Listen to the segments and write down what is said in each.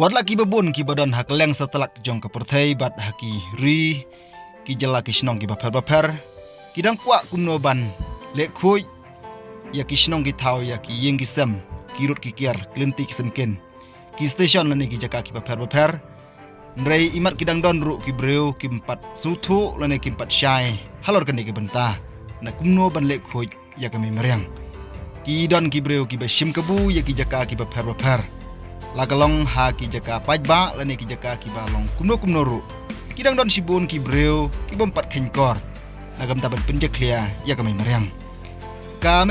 Wadla ki babun ki badan hak leng setelak jong ke perthai bat haki ri ki jala ki snong ki baper ki dang kwa kumno ban le khoi ya ki snong ki thau ya ki yeng ki sem ki rut ki kiar klinti ki senken ki station lani ki jaka ki baper nrei imat ki dang don ru ki breu ki empat suthu lani ki empat syai halor kan ki benta na kumno ban le khoi ya kami meriang ki don ki breu ki bashim kebu ya ki jaka ki baper lagalong ha ki jaka pajba lani ki jaka ki balong kumno ru kidang don sibun ki breu ki bompat kenkor nagam taban penjeklia ya kami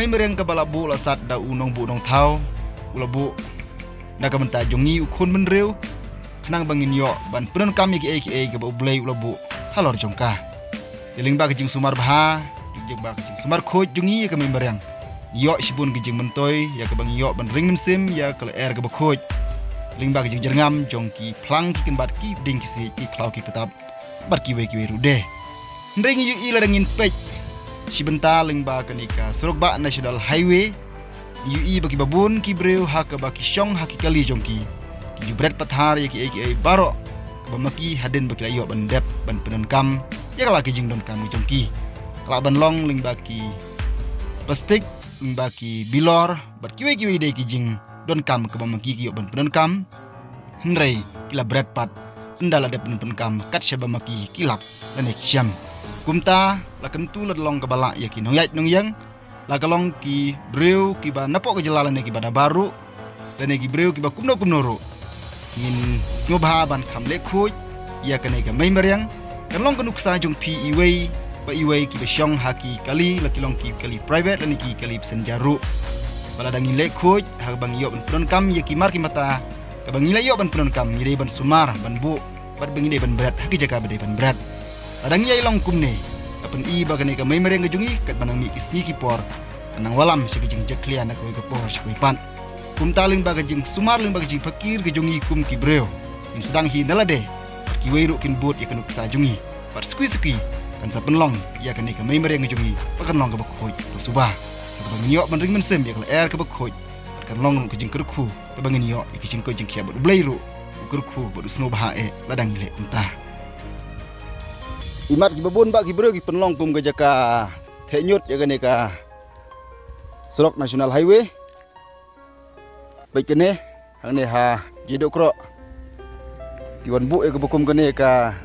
meriang ka balabu la sat da unong bu nong thau ulabu nagam ta jongi ukun menreu khnang bangin yo ban penon kami ki ke ba blai ulabu halor jongka deling ba kijing sumar bha dijing ba kijing sumar khoj jongi ya kami meriang yo sibun kijing mentoy ya ka bang yo ban ring mensim ya kala er ka ba khoj lingba ki jerngam jongki plang ki kenbat ki ding ki ki klau ki petap bar ki we rude ndring yu ila dangin pej sibenta lingba kanika surokba national highway yu i baki babun ki breu haka baki syong haki kali jongki ki jubret pathar ya ki baro bamaki haden baki ayo ban dep ban penon kam ya kala ki jingdon kam jongki kala ban long lingba ki plastik lingba ki bilor bar ki we de ki jing don kam ke bamaki ki ban penon kam hnrei kila bread pat ndala de penon kam kat seba maki kilap lane syam kumta la kentu la long ke bala ya ki nong yait nong yang la kalong ki breu ki ba napok ke jelalan ki bana baru dan ki breu ki ba kumno ro ngin ngobha ban kam le khoj ya kane ka mai meriang kan long kenuk sa jong pi iwei ba iwei ki ba syong haki kali la kilong ki kali private lani ki kali senjaru bala dangin le khoj ha bang yo ban penon kam ya ki mar ki mata ka bang ila yo ban penon kam ngide ban sumar ban bu bat bang ide ban berat haki jaka bade ban berat adang yai long kumne kapan i bagane ka mai mereng gejungi kat banang mi kisni ki por kanang walam se gejing jeklia nak we por se pan kum taling bagajing sumar ling bagajing fakir gejungi kum ki breu in sedang hi nalade ki we ru kin bot ya kanuk sa jungi par skui kan sa penlong ya kan ka mai mereng gejungi pakan long ka bakhoi to subah ka bang yo ban ring men sem ya kala er ka bakhoi kan long gejing kerku ka bang yo ki jing ko jing kia bot blairu kerku bot sno bah ladang le entah imat ki babon ba ki breu ki penlong kum ga jaka thenyut ya gane ka Surok National Highway baik kene hane ha jidokro ki wan bu e ka bukum gane ka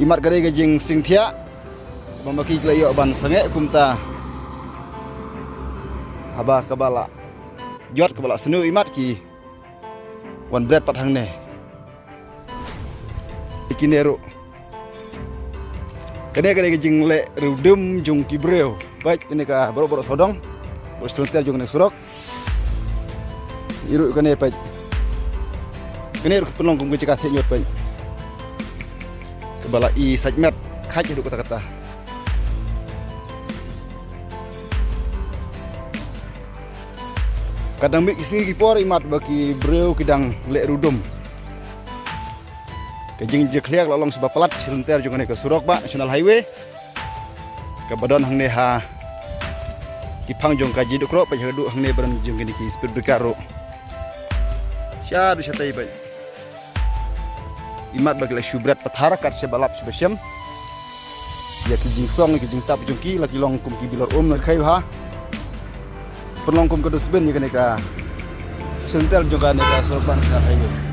imat gare ga jing singthia mamaki klayo ban sange kumta haba kabala jot kabala senu imat ki wan bread pat hangne ikinero kene jing le rudum jung ki breu baik ini ka boro sodong bos selentir jung nek surok iru kene paj kene ru penong kum ke cika nyot paj kebala i sajmet khaj ru kata-kata kadang mik isi ki por imat baki breu kidang le rudum kejing jekliak lolong sebab pelat selentir jung nek surok ba National Highway ke badon hangne ha kipang jong kaji dukro pa jadu hangne baran jong kini ki speed breaker ro syadu satai bay imat bagla syubrat pathara kat sebalap sebesyam ya ki jing song ki jing tap jong ki laki long kum ki bilor la khai ha perlong kum kedus ben ya ka sentel jong ka ne ka sorban ka highway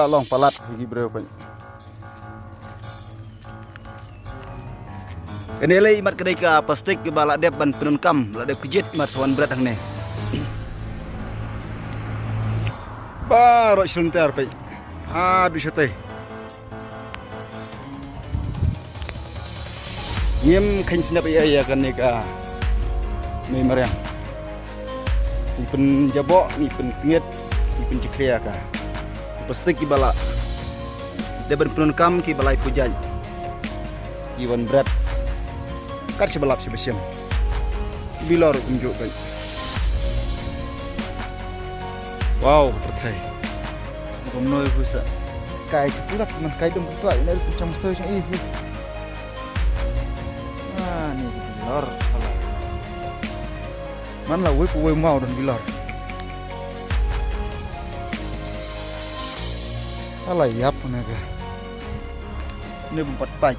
long palat higi breu pan kenele imat kedai ka plastik ke balak dep ban penun kam la dep kejit imat sawan berat hangne baro selentar pe aduh satai yem khain sinap ya kan ne ka mai mariang ni pen jabok ni pen tinget ni pen jekria ka plastik ki bala deban penun kam ki balai pujan ki wan berat kar sebalap sebesyam bilor unjuk kan wow perthai komnoi husa kai sepurat man kai dum tua ina macam so jang Ani bilor ala. Man la we mau dan bilor. Ala yap naga. Ini 4 pai.